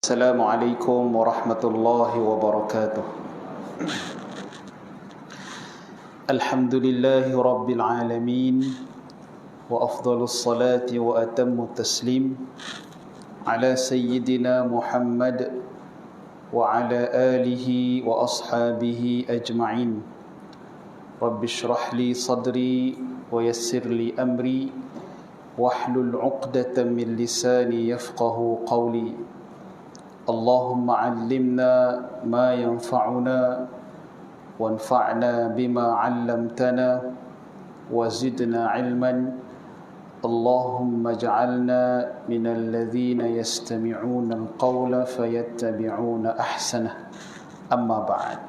Assalamualaikum warahmatullahi wabarakatuh. Alhamdulillahi rabbil alamin, wa afdalus salati wa atammu taslim ala sayyidina Muhammad wa ala alihi wa ashabihi ajma'in. Rabbi shrah li sadri wa yassir li amri wahlul 'uqdatam min lisani yafqahu qawli. اللهم علمنا ما ينفعنا وانفعنا بما علمتنا وزدنا علما اللهم اجعلنا من الذين يستمعون القول فيتبعون أحسنه أما بعد.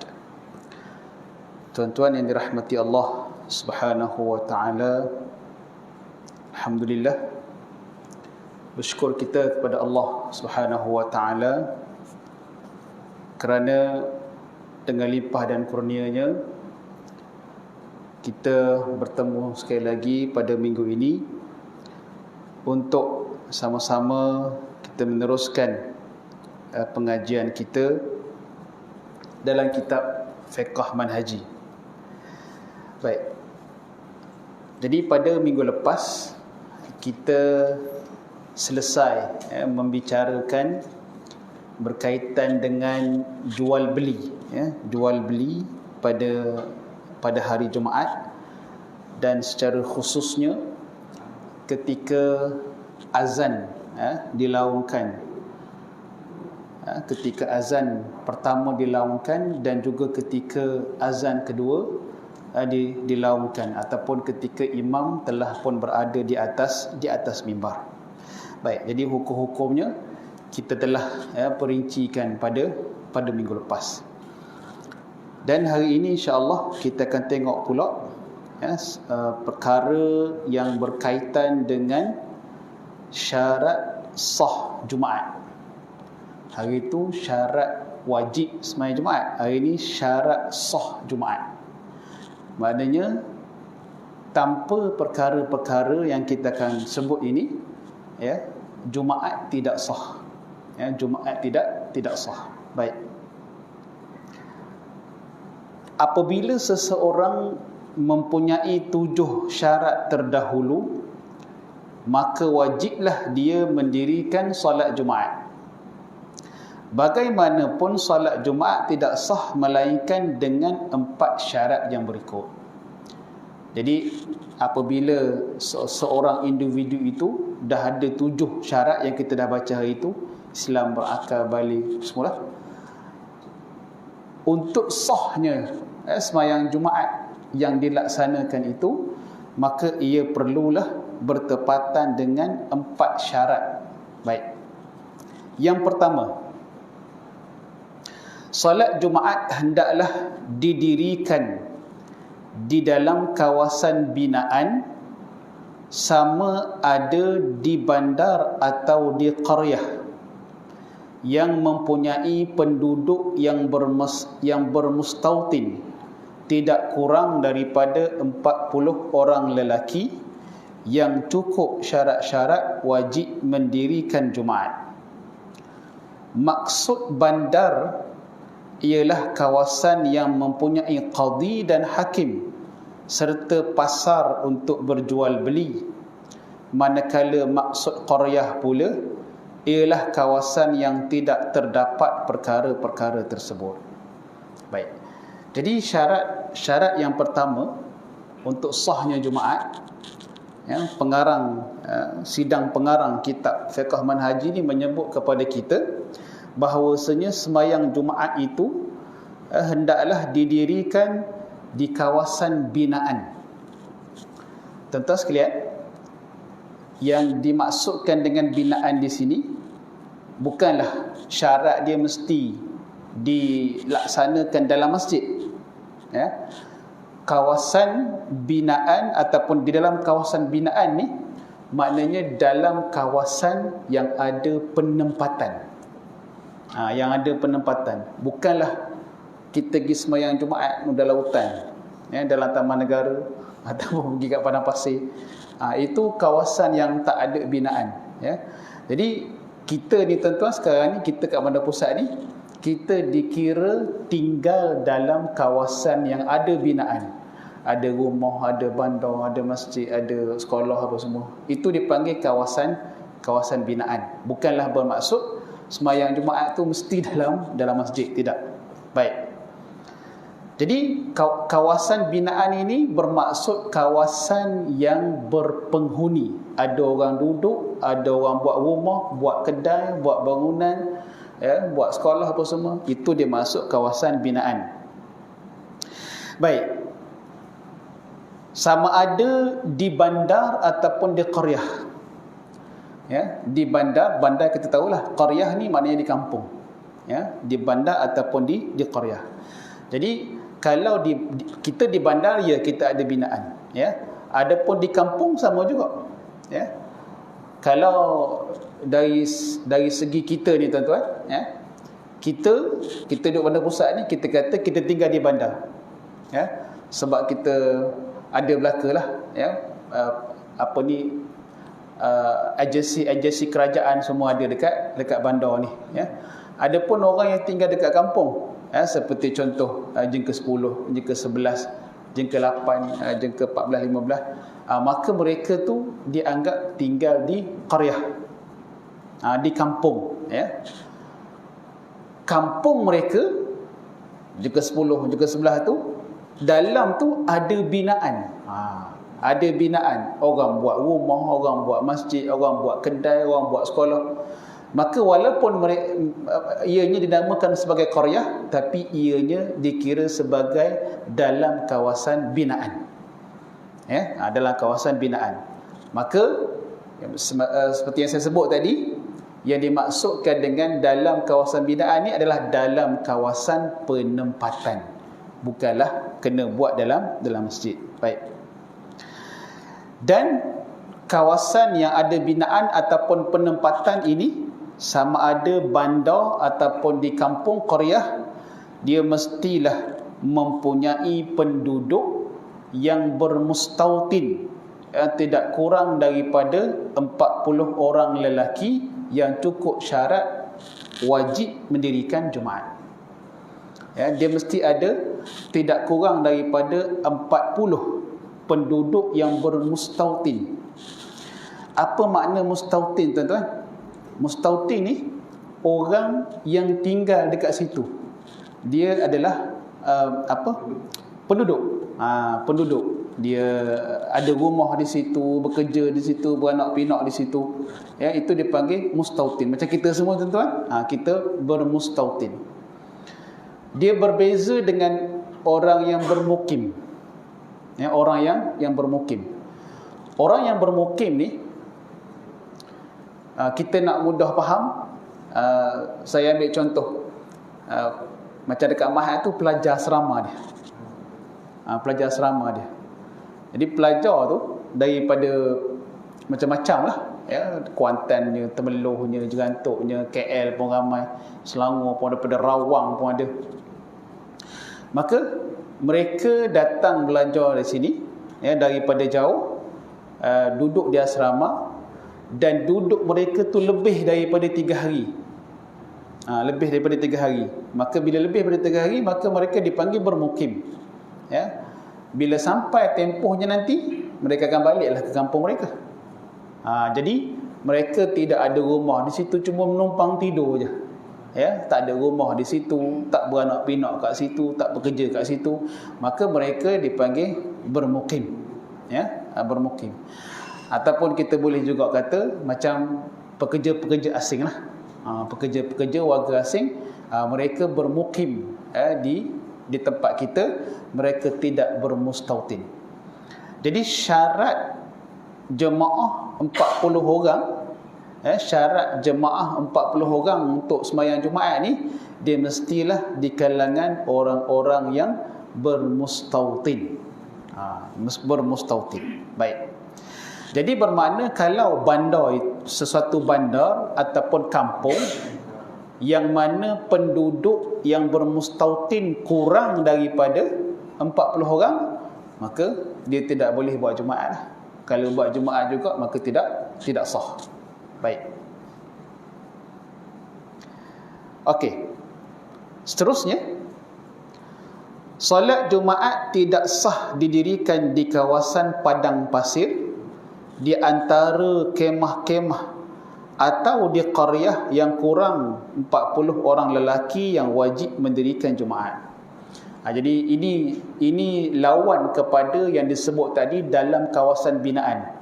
Tuan-tuan yang dirahmati Allah Subhanahu wa taala, alhamdulillah, bersyukur kita kepada Allah Subhanahu wa taala kerana dengan limpah dan kurnia-Nya kita bertemu sekali lagi pada minggu ini untuk sama-sama kita meneruskan pengajian kita dalam kitab Fiqh Manhaji. Baik. Jadi pada minggu lepas kita selesai membicarakan berkaitan dengan jual beli, jual beli pada hari Jumaat, dan secara khususnya ketika azan dilaungkan, ketika azan pertama dilaungkan dan juga ketika azan kedua dilaungkan, ataupun ketika imam telah pun berada di atas mimbar. Baik, jadi hukum-hukumnya kita telah perincikan pada minggu lepas. Dan hari ini insya-Allah kita akan tengok pula perkara yang berkaitan dengan syarat sah Jumaat. Hari itu syarat wajib sembahyang Jumaat, hari ini syarat sah Jumaat. Maknanya tanpa perkara-perkara yang kita akan sebut ini, Jumaat tidak sah. Jumaat tidak sah. Baik. Apabila seseorang mempunyai 7 syarat terdahulu, maka wajiblah dia mendirikan solat Jumaat. Bagaimanapun solat Jumaat tidak sah melainkan dengan 4 syarat yang berikut. Jadi apabila seorang individu itu dah ada 7 syarat yang kita dah baca hari itu, Islam berakal balik semula, untuk sahnya sembahyang Jumaat yang dilaksanakan itu, maka ia perlulah bertepatan dengan 4 syarat. Baik. Yang pertama, solat Jumaat hendaklah didirikan di dalam kawasan binaan, sama ada di bandar atau di qaryah yang mempunyai penduduk yang bermustautin tidak kurang daripada 40 orang lelaki yang cukup syarat-syarat wajib mendirikan Jumaat. Maksud bandar ialah kawasan yang mempunyai qadi dan hakim serta pasar untuk berjual beli, manakala maksud qaryah pula ialah kawasan yang tidak terdapat perkara-perkara tersebut. Baik. Jadi syarat yang pertama untuk sahnya Jumaat, pengarang sidang pengarang kitab Fiqh Manhaji ini menyebut kepada kita bahawasanya sembahyang Jumaat itu hendaklah didirikan di kawasan binaan. Tuan-tuan sekalian, yang dimaksudkan dengan binaan di sini bukanlah syarat dia mesti dilaksanakan dalam masjid. Kawasan binaan ataupun di dalam kawasan binaan ni maknanya dalam kawasan yang ada penempatan. Yang ada penempatan, bukanlah kita pergi sembahyang Jumaat dalam hutan, dalam taman negara ataupun pergi kat padang pasir. Itu kawasan yang tak ada binaan. Jadi kita ni tuan-tuan sekarang ni, kita kat Bandar Pusat ni, kita dikira tinggal dalam kawasan yang ada binaan. Ada rumah, ada bandar, ada masjid, ada sekolah apa semua. Itu dipanggil kawasan binaan. Bukanlah bermaksud sembahyang Jumaat tu mesti dalam masjid, tidak. Baik. Jadi kawasan binaan ini bermaksud kawasan yang berpenghuni. Ada orang duduk, ada orang buat rumah, buat kedai, buat bangunan, ya, buat sekolah apa semua. Itu dia masuk kawasan binaan. Baik. Sama ada di bandar ataupun di qaryah. Ya, di bandar kita tahulah, qaryah ni maknanya di kampung. Ya, di bandar ataupun di qaryah. Jadi kalau kita di bandar, ya kita ada binaan, ya. Adapun di kampung sama juga, ya. Kalau dari segi kita ni tuan-tuan, ya. Kita duduk Bandar Pusat ni, kita kata kita tinggal di bandar. Ya. Sebab kita ada belakalah, ya. Agensi kerajaan semua ada dekat bandar ni, ya. Adapun orang yang tinggal dekat kampung, seperti contoh jengka 10, jengka 11, jengka 8, jengka 14, 15, maka mereka tu dianggap tinggal di qaryah, di kampung, ya. Kampung mereka jengka 10, jengka 11 tu, dalam tu ada binaan. Ada binaan. Orang buat rumah, orang buat masjid, orang buat kedai, orang buat sekolah. Maka walaupun ianya dinamakan sebagai qaryah, tapi ianya dikira sebagai dalam kawasan binaan. Ya, dalam kawasan binaan. Maka seperti yang saya sebut tadi, yang dimaksudkan dengan dalam kawasan binaan ni adalah dalam kawasan penempatan. Bukanlah kena buat dalam masjid. Baik. Dan kawasan yang ada binaan ataupun penempatan ini, sama ada bandar ataupun di kampung qaryah, dia mestilah mempunyai penduduk yang bermustautin, tidak kurang daripada 40 orang lelaki yang cukup syarat wajib mendirikan Jumaat. Ya, dia mesti ada tidak kurang daripada 40 penduduk yang bermustautin. Apa makna mustautin, tuan-tuan? Mustautin ni orang yang tinggal dekat situ. Dia adalah penduduk. Penduduk. Dia ada rumah di situ, bekerja di situ, beranak pinak di situ. Ya, itu dipanggil mustautin. Macam kita semua, tuan-tuan, kita bermustautin. Dia berbeza dengan orang yang bermukim. Ya, orang yang bermukim. Orang yang bermukim ni, kita nak mudah faham, saya ambil contoh, macam dekat Mahat tu pelajar asrama dia. Pelajar asrama dia. Jadi pelajar tu daripada macam-macam lah, ya, Kuantannya, Temelohnya, Jerantuknya, KL pun ramai, Selangor pun ada, daripada Rawang pun ada. Maka mereka datang belajar di sini, ya, daripada jauh, duduk di asrama, dan duduk mereka tu lebih daripada 3 hari. Lebih daripada 3 hari. Maka bila lebih daripada 3 hari, maka mereka dipanggil bermukim. Ya. Bila sampai tempohnya nanti, mereka akan baliklah ke kampung mereka. Jadi mereka tidak ada rumah di situ, cuma menumpang tidur je. Ya, tak ada rumah di situ, tak beranak pinak kat situ, tak bekerja kat situ, maka mereka dipanggil bermukim. Ya, bermukim. Ataupun kita boleh juga kata macam pekerja-pekerja asing lah. Pekerja-pekerja warga asing, mereka bermukim di tempat kita, mereka tidak bermustautin. Jadi syarat jemaah 40 orang, syarat jemaah 40 orang untuk sembahyang Jumaat ni, dia mestilah di kalangan orang-orang yang bermustautin. Bermustautin. Baik. Jadi bermakna kalau bandar, sesuatu bandar ataupun kampung yang mana penduduk yang bermustautin kurang daripada 40 orang, maka dia tidak boleh buat Jumaat lah. Kalau buat Jumaat juga, maka tidak sah. Baik. Okey. Seterusnya, solat Jumaat tidak sah didirikan di kawasan padang pasir, di antara kemah-kemah atau di qaryah yang kurang 40 orang lelaki yang wajib mendirikan Jumaat. Jadi ini lawan kepada yang disebut tadi dalam kawasan binaan.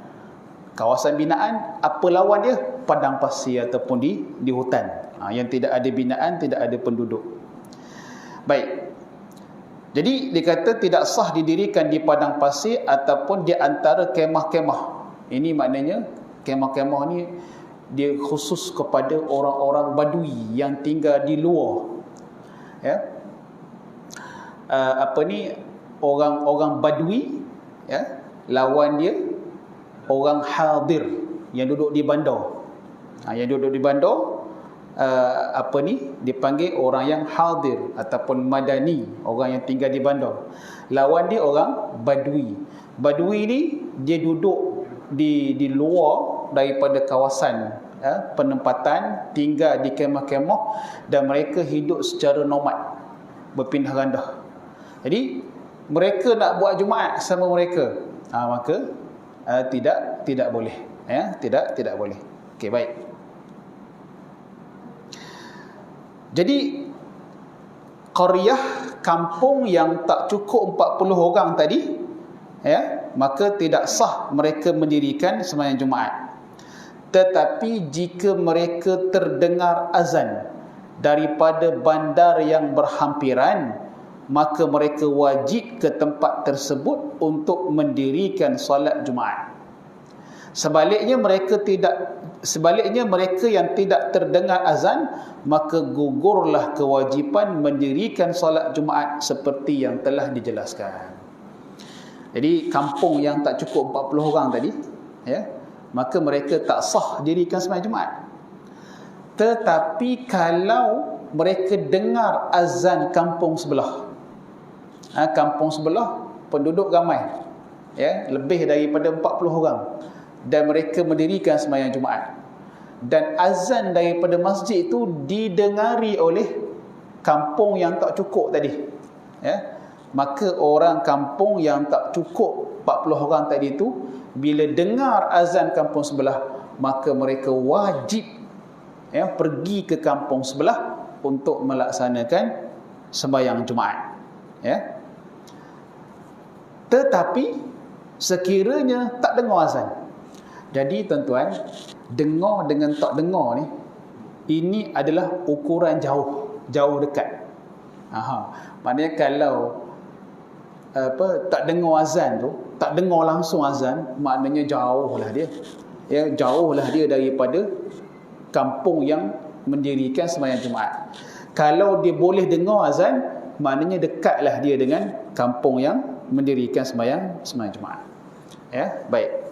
Kawasan binaan, apa lawan dia? Padang pasir ataupun di hutan. Yang tidak ada binaan, tidak ada penduduk. Baik. Jadi dikata tidak sah didirikan di padang pasir ataupun di antara kemah-kemah. Ini maknanya kemah-kemah ni dia khusus kepada orang-orang badui yang tinggal di luar. Ya. Orang-orang badui, ya, lawan dia orang hadir yang duduk di bandar. Yang duduk di bandar dipanggil orang yang hadir ataupun madani, orang yang tinggal di bandar. Lawan dia orang badui. Badui ni dia duduk di luar daripada kawasan penempatan, tinggal di kemah-kemah, dan mereka hidup secara nomad, berpindah randah. Jadi mereka nak buat Jumaat sama mereka, maka tidak boleh, ya, tidak boleh. Okey, baik. Jadi qaryah, kampung yang tak cukup 40 orang tadi, ya, maka tidak sah mereka mendirikan sembahyang Jumaat. Tetapi jika mereka terdengar azan daripada bandar yang berhampiran, maka mereka wajib ke tempat tersebut untuk mendirikan solat Jumaat. Sebaliknya mereka yang tidak terdengar azan, maka gugurlah kewajipan mendirikan solat Jumaat seperti yang telah dijelaskan. Jadi kampung yang tak cukup 40 orang tadi, ya, maka mereka tak sah dirikan sembahyang Jumaat. Tetapi kalau mereka dengar azan kampung sebelah, kampung sebelah penduduk ramai, ya, lebih daripada 40 orang, dan mereka mendirikan sembahyang Jumaat, dan azan daripada masjid itu didengari oleh kampung yang tak cukup tadi, ya, maka orang kampung yang tak cukup 40 orang tadi itu, bila dengar azan kampung sebelah, maka mereka wajib, ya, pergi ke kampung sebelah untuk melaksanakan sembahyang Jumaat, ya. Tetapi sekiranya tak dengar azan. Jadi tuan-tuan, dengar dengan tak dengar ni, ini adalah ukuran jauh dekat. Maknanya kalau tak dengar azan tu, tak dengar langsung azan, maknanya jauhlah dia. Ya, jauhlah dia daripada kampung yang mendirikan sembahyang Jumaat. Kalau dia boleh dengar azan, maknanya dekatlah dia dengan kampung yang mendirikan sembahyang Jumaat. Ya, baik.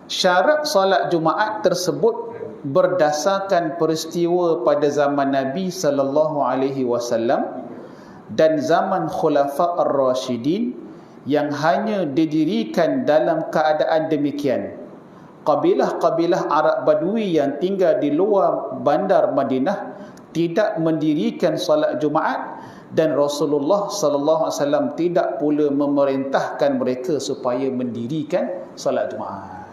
Syarat solat Jumaat tersebut berdasarkan peristiwa pada zaman Nabi sallallahu alaihi wasallam dan zaman Khulafa' ar-Rasyidin yang hanya didirikan dalam keadaan demikian. Kabilah-kabilah Arab Badui yang tinggal di luar bandar Madinah tidak mendirikan solat Jumaat, dan Rasulullah sallallahu alaihi wasallam tidak pula memerintahkan mereka supaya mendirikan solat Jumaat.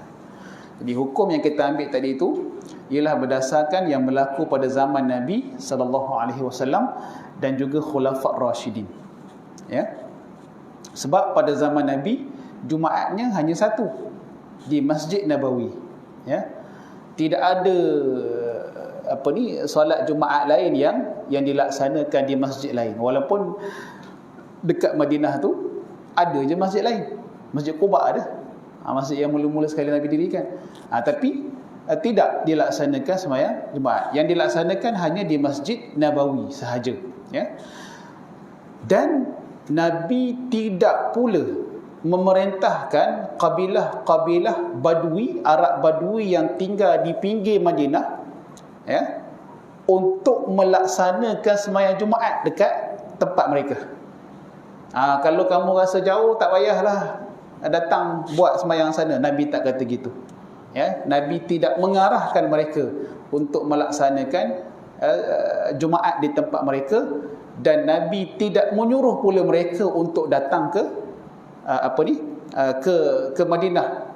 Jadi hukum yang kita ambil tadi itu ialah berdasarkan yang berlaku pada zaman Nabi sallallahu alaihi wasallam dan juga Khulafa' Rasyidin. Ya. Sebab pada zaman Nabi Jumaatnya hanya satu, di Masjid Nabawi. Ya. Tidak ada solat Jumaat lain yang dilaksanakan di masjid lain. Walaupun dekat Madinah tu ada je masjid lain. Masjid Quba ada. Masjid yang mula-mula sekali Nabi dirikan. Tapi tidak dilaksanakan sembahyang Jumaat. Yang dilaksanakan hanya di Masjid Nabawi sahaja, ya. Dan Nabi tidak pula memerintahkan kabilah-kabilah Badui, Arab Badui yang tinggal di pinggir Madinah, ya, untuk melaksanakan sembahyang Jumaat dekat tempat mereka. Kalau kamu rasa jauh, tak payahlah datang buat sembahyang sana. Nabi tak kata gitu. Ya, Nabi tidak mengarahkan mereka untuk melaksanakan Jumaat di tempat mereka, dan Nabi tidak menyuruh pula mereka untuk datang ke ke Madinah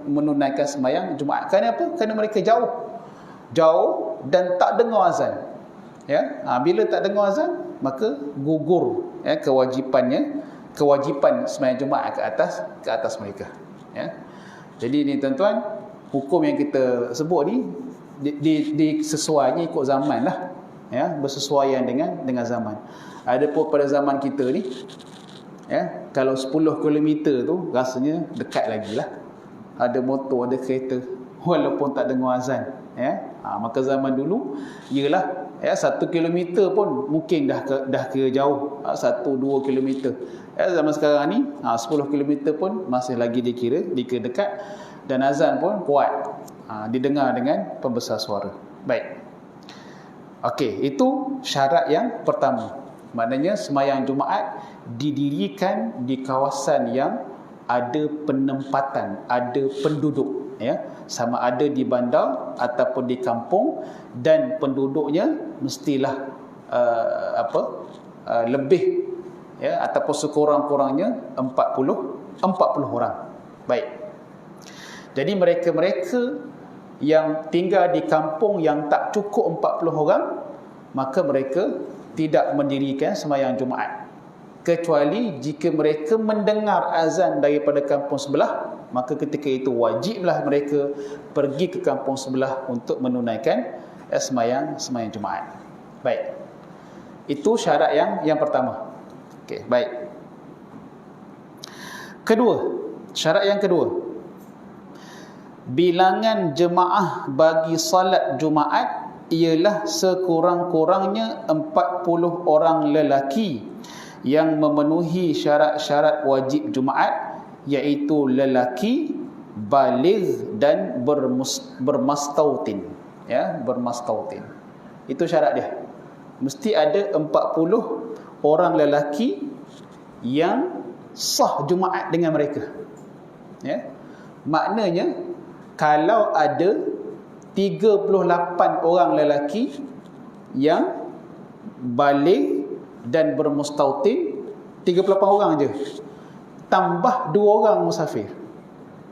menunaikan sembahyang Jumaat. Kenapa? Kerana mereka jauh dan tak dengar azan. Ya, bila tak dengar azan, maka gugur kewajipan sembahyang Jumaat ke atas mereka. Ya. Jadi ni tuan-tuan, hukum yang kita sebut ni disesuaikan ikut zaman lah, ya, bersesuaian dengan zaman. Adapun pada zaman kita ni, ya, kalau 10 km tu rasanya dekat lagi lah. Ada motor, ada kereta, walaupun tak dengar azan, ya. Maka zaman dulu ialah, ya, 1 km pun mungkin dah ke jauh, 1-2 km. Ya, zaman sekarang ni 10 km pun masih lagi dikira dekat, dan azan pun kuat, didengar dengan pembesar suara. Baik. Okey, itu syarat yang pertama. Maknanya sembahyang Jumaat didirikan di kawasan yang ada penempatan, ada penduduk, ya, sama ada di bandar ataupun di kampung, dan penduduknya mestilah lebih, ya, ataupun sekurang-kurangnya 40 orang. Baik. Jadi mereka-mereka yang tinggal di kampung yang tak cukup 40 orang, maka mereka tidak mendirikan sembahyang Jumaat, kecuali jika mereka mendengar azan daripada kampung sebelah, maka ketika itu wajiblah mereka pergi ke kampung sebelah untuk menunaikan sembahyang Jumaat. Baik. Itu syarat yang pertama. Okey, baik. Syarat yang kedua. Bilangan jemaah bagi salat Jumaat ialah sekurang-kurangnya 40 orang lelaki yang memenuhi syarat-syarat wajib Jumaat, iaitu lelaki baligh dan bermastautin, ya, bermastautin. Itu syarat dia. Mesti ada 40 orang lelaki yang sah Jumaat dengan mereka. Ya. Maknanya kalau ada 38 orang lelaki yang baligh dan bermustautin, 38 orang je, tambah 2 orang musafir.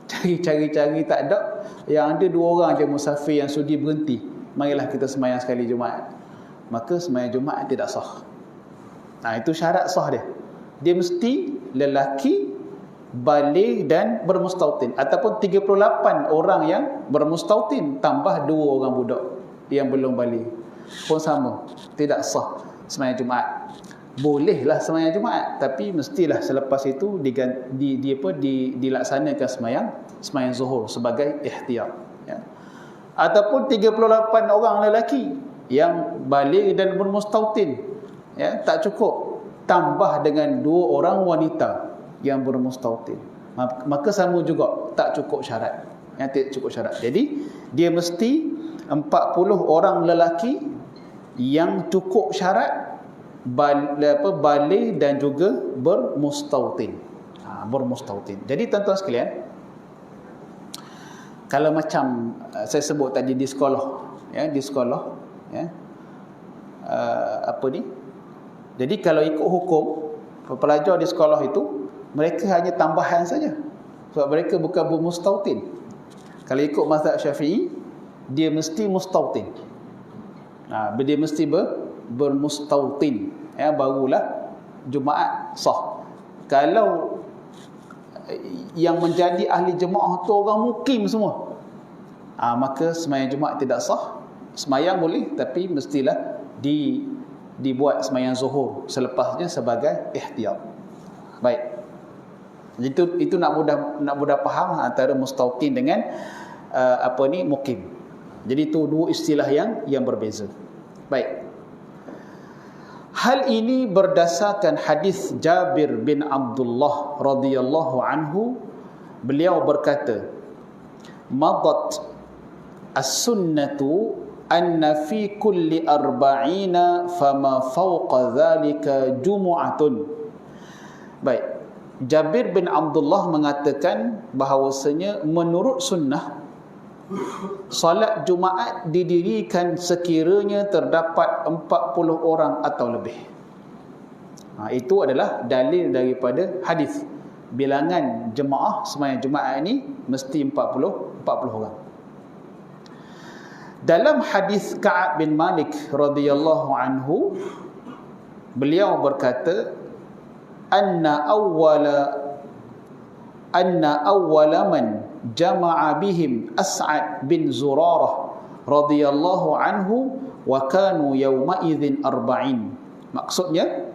Cari tak ada, yang ada 2 orang je musafir yang sudi berhenti, marilah kita sembahyang sekali Jumaat, maka sembahyang Jumaat tidak sah. Itu syarat sah dia. Dia mesti lelaki baligh dan bermustautin, ataupun 38 orang yang bermustautin tambah 2 orang budak yang belum baligh, pun sama, tidak sah sembahyang Jumaat. Bolehlah sembahyang Jumaat, tapi mestilah selepas itu dilaksanakan sembahyang zuhur sebagai ihtiyat, ya. Ataupun 38 orang lelaki yang baligh dan bermustautin, ya, tak cukup, tambah dengan 2 orang wanita yang bermustautin, maka sama juga tak cukup syarat, yang tidak cukup syarat. Jadi dia mesti 40 orang lelaki yang cukup syarat baligh dan juga bermustautin. Bermustautin. Jadi tuan-tuan sekalian, kalau macam saya sebut tadi di sekolah, ya, jadi kalau ikut hukum, pelajar di sekolah itu mereka hanya tambahan saja, sebab mereka bukan bermustautin. Kalau ikut mazhab Syafi'i, dia mesti mustautin. Dia mesti bermustautin, ya, barulah Jumaat sah. Kalau yang menjadi ahli jemaah tu orang mukim semua, maka sembahyang Jumaat tidak sah. Sembahyang boleh, tapi mestilah dibuat sembahyang zuhur selepasnya sebagai ihtiyat. Baik. Itu nak mudah faham antara mustautin dengan mukim. Jadi itu 2 istilah yang berbeza. Baik. Hal ini berdasarkan hadis Jabir bin Abdullah radhiyallahu anhu. Beliau berkata, madat as-sunnatu anna fi kulli arba'ina fama fawqa dhalika jumu'atun. Baik. Jabir bin Abdullah mengatakan bahawasanya menurut sunnah, solat Jumaat didirikan sekiranya terdapat 40 orang atau lebih. Itu adalah dalil daripada hadis. Bilangan jemaah sembahyang Jumaat ini mesti 40 orang. Dalam hadis Ka'ab bin Malik radhiyallahu anhu, beliau berkata, anna awwala man jama'a bihim As'ad bin Zurarah radhiyallahu anhu wa kanu yawma idzin 40. Maksudnya,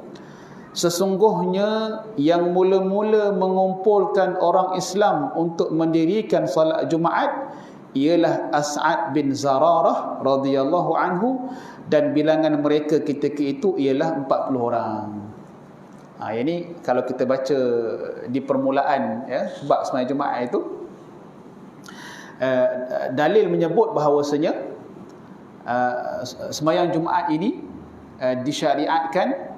sesungguhnya yang mula-mula mengumpulkan orang Islam untuk mendirikan salat Jumaat ialah As'ad bin Zurarah radhiyallahu anhu, dan bilangan mereka ketika itu ialah 40 orang. Ini kalau kita baca di permulaan bab sembahyang Jumaat itu, dalil menyebut bahawasanya sembahyang Jumaat ini disyariatkan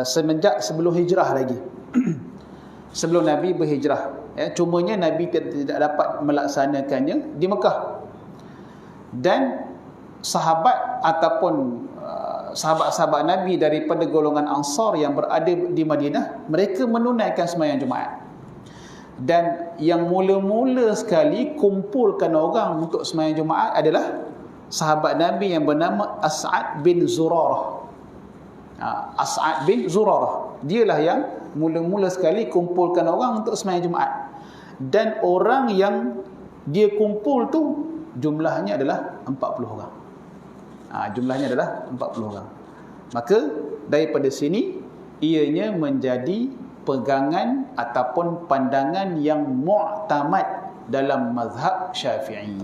semenjak sebelum hijrah lagi. Sebelum Nabi berhijrah. Cumanya Nabi tidak dapat melaksanakannya di Mekah. Dan sahabat ataupun sahabat-sahabat Nabi daripada golongan Ansar yang berada di Madinah, mereka menunaikan sembahyang Jumaat. Dan yang mula-mula sekali kumpulkan orang untuk sembahyang Jumaat adalah sahabat Nabi yang bernama As'ad bin Zurarah. As'ad bin Zurarah, dialah yang mula-mula sekali kumpulkan orang untuk sembahyang Jumaat. Dan orang yang dia kumpul tu jumlahnya adalah 40 orang. Jumlahnya adalah 40 orang. Maka daripada sini ianya menjadi pegangan ataupun pandangan yang mu'tamad dalam mazhab Syafi'i.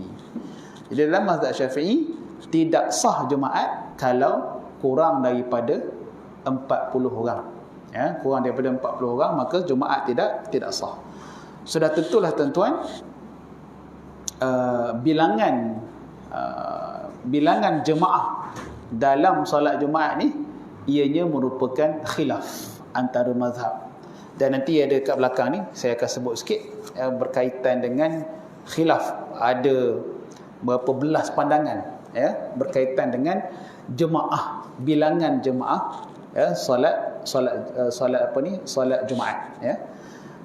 Jadi dalam mazhab Syafi'i tidak sah Jumaat kalau kurang daripada 40 orang. Kurang daripada 40 orang maka Jumaat tidak sah. Sudah tentulah tuan-tuan, bilangan jemaah dalam solat Jumaat ni ianya merupakan khilaf antara mazhab. Dan nanti ada kat belakang ni saya akan sebut sikit berkaitan dengan khilaf. Ada berapa belas pandangan berkaitan dengan jemaah, bilangan jemaah solat Jumaat.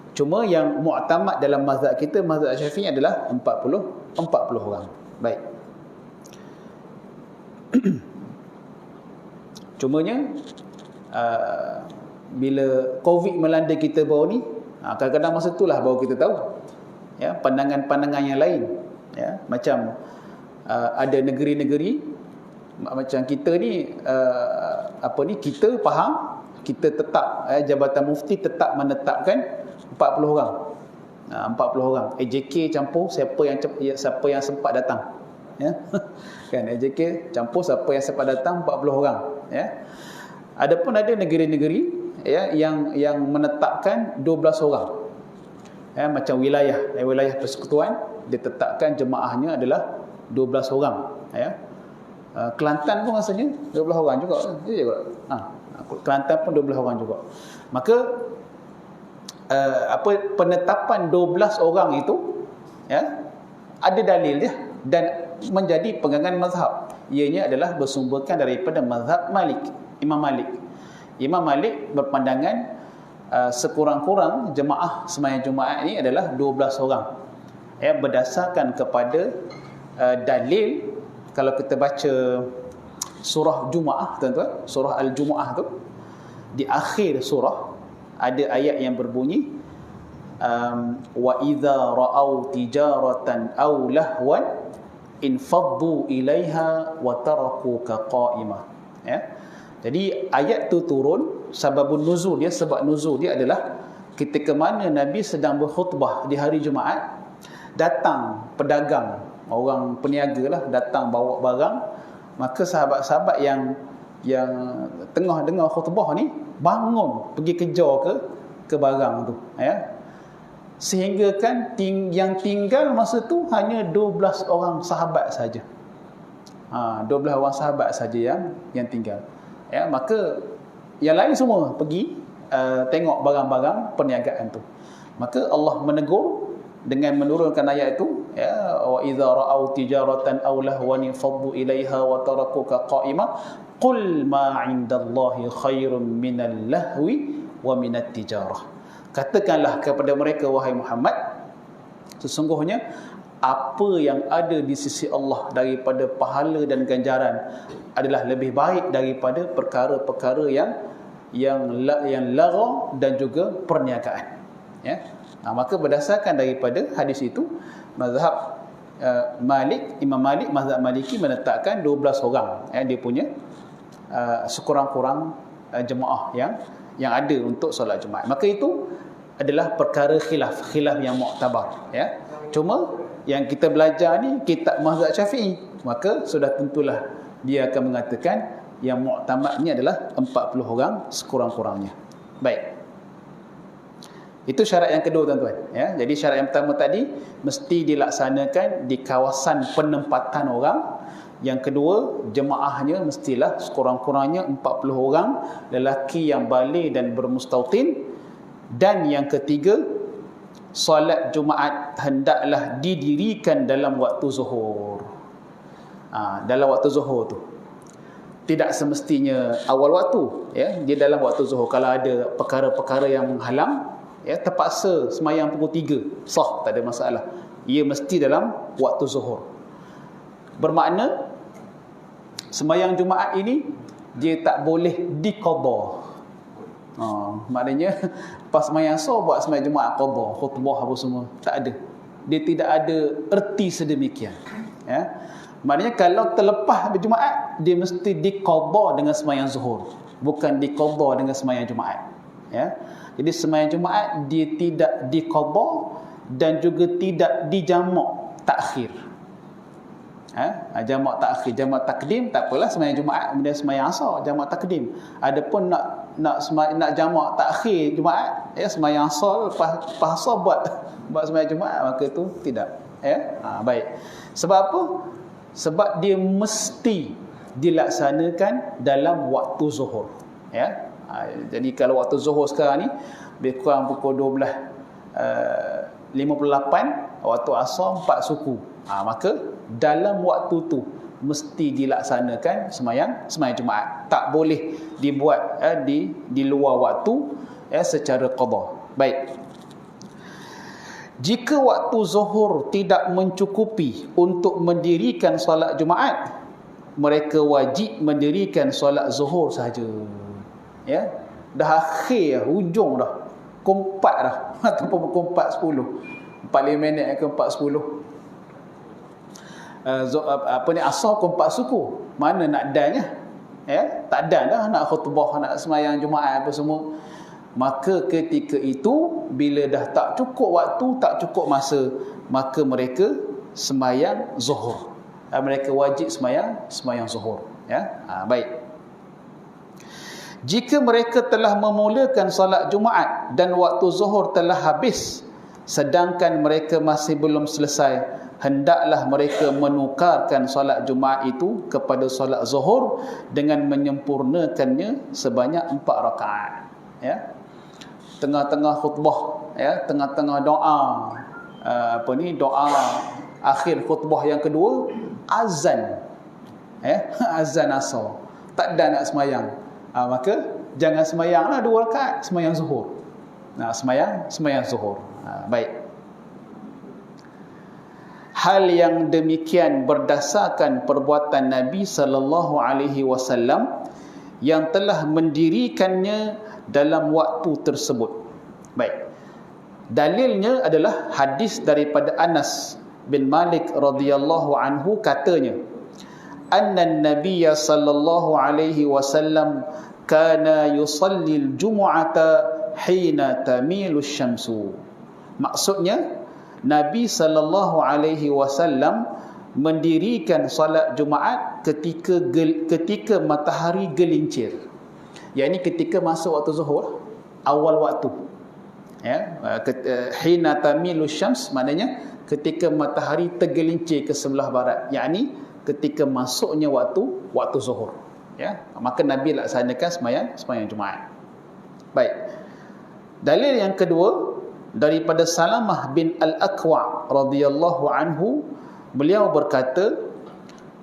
Cuma yang mu'tamad dalam mazhab kita, mazhab Syafi'i, adalah 40 orang. Baik. Cumanya bila Covid melanda kita baru ni, kadang-kadang masa itulah baru kita tahu pandangan-pandangan yang lain. Macam ada negeri-negeri macam kita ni, kita faham, kita tetap Jabatan Mufti tetap menetapkan 40 orang. 40 orang. AJK campur siapa yang sempat datang. Kan, AJK campur siapa yang sempat datang, 40 orang. Adapun ada negeri-negeri yang menetapkan 12 orang. Macam wilayah persekutuan, dia tetapkan jemaahnya adalah 12 orang. Kelantan pun rasanya 12 orang juga. Kelantan pun 12 orang juga. Maka penetapan 12 orang itu ada dalil dia dan menjadi pegangan mazhab. Ianya adalah bersumberkan daripada mazhab Imam Malik. Imam Malik berpandangan sekurang-kurang jemaah sembahyang Jumaat ini adalah 12 orang. Berdasarkan kepada dalil, kalau kita baca surah Jumaah, tuan-tuan, surah Al-Jumu'ah tu, di akhir surah ada ayat yang berbunyi wa idza ra'au tijaratan aw lahwan infaddu ilaiha wa tarakuka qa'imah. Jadi ayat tu turun, sebab nuzul dia adalah ketika mana Nabi sedang berkhutbah di hari Jumaat, datang pedagang, orang peniaga lah, datang bawa barang. Maka sahabat-sahabat yang tengah dengar khutbah ni bangun pergi kejar ke barang tu, sehingga kan yang tinggal masa tu hanya 12 orang sahabat saja. 12 orang sahabat saja yang tinggal. Maka yang lain semua pergi tengok barang-barang perniagaan tu. Maka Allah menegur dengan menurunkan ayat itu, ya, wa idza ra'au tijaratan aw lahwan faddu ilaiha wa tarakuka qa'ima qul ma 'indallahi khairum minal lahwi wa minat tijarah. Katakanlah kepada mereka, wahai Muhammad, sesungguhnya apa yang ada di sisi Allah daripada pahala dan ganjaran adalah lebih baik daripada perkara-perkara yang lagha dan juga perniagaan, ya. Maka berdasarkan daripada hadis itu, mazhab Imam Malik, mazhab Maliki menetapkan 12 orang, ya, dia punya sekurang-kurang jemaah yang ada untuk solat Jumaat. Maka itu adalah perkara khilaf yang muktabar, ya. Cuma yang kita belajar ni kitab mazhab Syafi'i, maka sudah tentulah dia akan mengatakan yang muktamad ni adalah 40 orang sekurang-kurangnya. Baik. Itu syarat yang kedua, tuan-tuan, ya. Jadi syarat yang pertama tadi mesti dilaksanakan di kawasan penempatan orang. Yang kedua, jemaahnya mestilah sekurang-kurangnya 40 orang lelaki yang baligh dan bermustautin. Dan yang ketiga, solat Jumaat hendaklah didirikan dalam waktu zuhur. Dalam waktu zuhur tu tidak semestinya awal waktu, ya. Dia dalam waktu zuhur. Kalau ada perkara-perkara yang menghalang, ya, terpaksa semayang pukul 3, sah, tak ada masalah. Ia mesti dalam waktu zuhur. Bermakna semayang Jumaat ini dia tak boleh diqadha. Maknanya pas semayang asar buat semayang Jumaat qadha, khutbah apa semua, tak ada. Dia tidak ada erti sedemikian, ya. Maknanya kalau terlepas berjumaat, dia mesti diqadha dengan semayang zuhur, bukan diqadha dengan semayang Jumaat, ya. Jadi semayang Jumaat dia tidak diqadha dan juga tidak dijamak takhir. Jamak takhir, jamak takdim tak apalah, semayang Jumaat kemudian semayang asar, jamak takdim. Adapun nak jamak takhir Jumaat, ya, semayang asar lepas asar buat semayang Jumaat, maka itu tidak, ya. Baik. Sebab apa? Sebab dia mesti dilaksanakan dalam waktu zuhur, ya. Jadi kalau waktu zuhur sekarang ni lebih kurang pukul 12:58, waktu asar 4 suku. Maka dalam waktu tu mesti dilaksanakan semayang Jumaat. Tak boleh dibuat di luar waktu, ya, secara qadha. Baik. Jika waktu zuhur tidak mencukupi untuk mendirikan solat Jumaat, mereka wajib mendirikan solat zuhur sahaja, ya. Dah akhir, hujung dah, pukul 4 dah ataupun pukul 4.10, 45 minit ke 4.10. Asar pukul 4 suku, mana nak dannya, ya. Tak dan dah nak khutbah, nak semayang Jumaat apa semua. Maka ketika itu bila dah tak cukup waktu, tak cukup masa, maka mereka semayang zuhur. Mereka wajib semayang zuhur, ya. Baik. Jika mereka telah memulakan solat Jumaat dan waktu zuhur telah habis, sedangkan mereka masih belum selesai, hendaklah mereka menukarkan solat Jumaat itu kepada solat zuhur dengan menyempurnakannya sebanyak 4 rakaat, ya. Tengah-tengah khutbah, ya, tengah-tengah doa, doa akhir khutbah yang kedua, azan, ya, azan asar, tak ada nak semayang, maka jangan semayanglah 2 rakaat, semayang zuhur. Semayang zuhur. Baik. Hal yang demikian berdasarkan perbuatan Nabi sallallahu alaihi wasallam yang telah mendirikannya dalam waktu tersebut. Baik. Dalilnya adalah hadis daripada Anas bin Malik radhiyallahu anhu, katanya, anna an-nabiy sallallahu alaihi wasallam kana yusalli al-jum'ata hina tamilu asy-syamsu. Maksudnya Nabi sallallahu alaihi wasallam mendirikan solat Jumaat ketika matahari gelincir. Yakni ketika masuk waktu zuhur, awal waktu, ya. Hina tamilu syams maknanya ketika matahari tergelincir ke sebelah barat, yakni ketika masuknya waktu zuhur, ya. Maka Nabi laksanakan semayang Jumaat. Baik. Dalil yang kedua daripada Salamah bin Al-Aqwa radhiyallahu anhu, beliau berkata,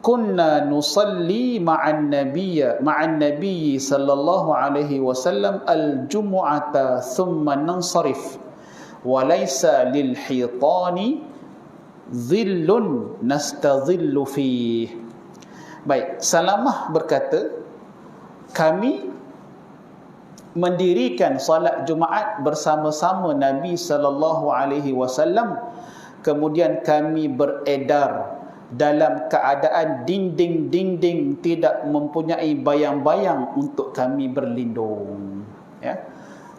kunna nusalli ma'an nabiyyi sallallahu alaihi wasallam al-jumu'ata thumma nansarif wa laysa lil hitani dhillun nastadhillu fih. Baik, Salamah berkata, kami mendirikan solat Jumaat bersama-sama Nabi sallallahu alaihi wasallam, kemudian kami beredar dalam keadaan dinding-dinding tidak mempunyai bayang-bayang untuk kami berlindung. Ya.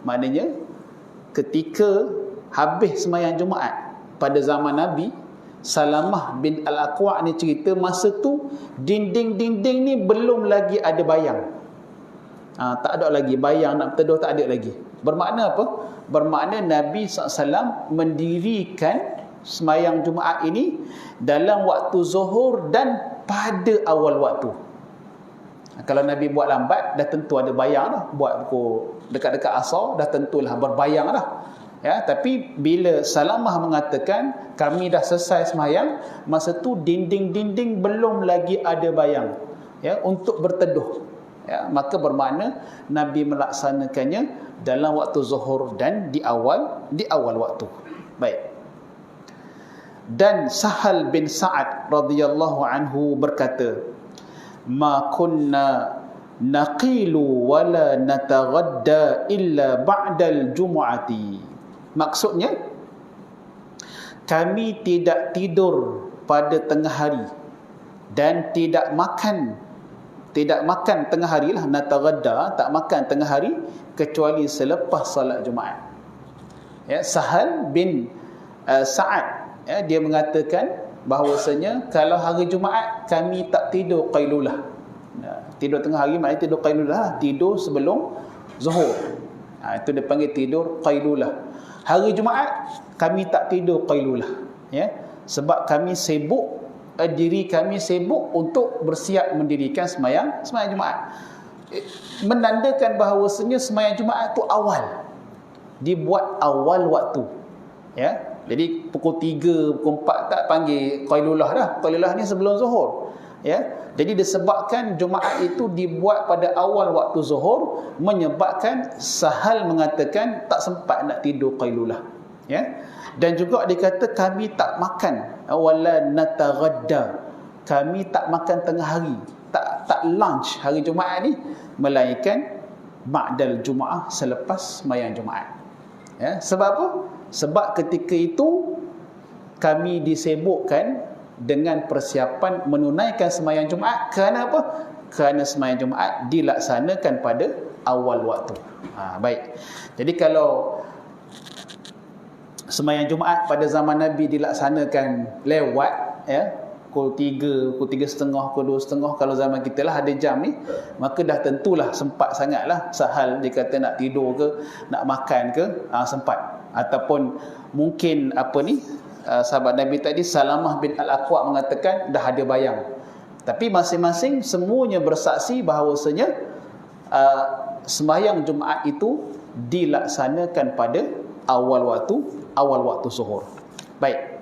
Maknanya ketika habis sembahyang Jumaat pada zaman Nabi, Salamah bin Al-Aqwa ni cerita masa tu dinding-dinding ni belum lagi ada bayang. Tak ada lagi bayang nak berteduh, tak ada lagi. Bermakna apa? Bermakna Nabi SAW mendirikan sembahyang Jumaat ini dalam waktu zuhur dan pada awal waktu. Kalau Nabi buat lambat, dah tentu ada bayang dah. Buat pukul dekat-dekat asar, dah tentulah berbayang dah. Ya, tapi bila Salamah mengatakan kami dah selesai sembahyang, masa tu dinding-dinding belum lagi ada bayang, ya, untuk berteduh. Ya, maka bermakna Nabi melaksanakannya dalam waktu zuhur dan di awal waktu. Baik. Dan Sahal bin Sa'ad radhiyallahu anhu berkata, ma kunna naqilu wala nataghadda illa ba'dal jumu'ati. Maksudnya, kami tidak tidur pada tengah hari dan tidak makan tengah hari lah, nataghadda, tak makan tengah hari kecuali selepas salat Jumaat. Ya, Sahal bin Sa'ad, ya, dia mengatakan bahawasanya kalau hari Jumaat kami tak tidur qailulah. Tidur tengah hari maknanya tidur qailulah, tidur sebelum zuhur. Itu dia panggil tidur qailulah. Hari Jumaat kami tak tidur qailulah, ya, sebab kami sibuk, diri kami sibuk untuk bersiap mendirikan sembahyang Jumaat. Menandakan bahawasanya sembahyang Jumaat tu awal, dibuat awal waktu, ya. Jadi pukul 3, pukul 4 tak panggil qailulah dah. Qailulah ni sebelum zuhur, ya. Jadi disebabkan Jumaat itu dibuat pada awal waktu zuhur, menyebabkan Sahal mengatakan tak sempat nak tidur qailulah, ya. Dan juga dikata kami tak makan, wala nataghadda, kami tak makan tengah hari, tak lunch hari Jumaat ni, melainkan ba'dal Jumaah, selepas sembahyang Jumaat. Ya, sebab apa? Sebab ketika itu kami disibukkan dengan persiapan menunaikan sembahyang Jumaat. Kerana apa? Kerana sembahyang Jumaat dilaksanakan pada awal waktu. Baik. Jadi kalau sembahyang Jumaat pada zaman Nabi dilaksanakan lewat, ya, pukul 3, pukul 3.30, pukul 2.30, kalau zaman kita lah ada jam ni, maka dah tentulah sempat sangatlah Sahal dia kata nak tidur ke, nak makan ke, sempat. Ataupun mungkin sahabat Nabi tadi Salamah bin Al-Aqwa mengatakan dah ada bayang. Tapi masing-masing semuanya bersaksi bahawasanya sembahyang Jumaat itu dilaksanakan pada awal waktu zuhur. Baik.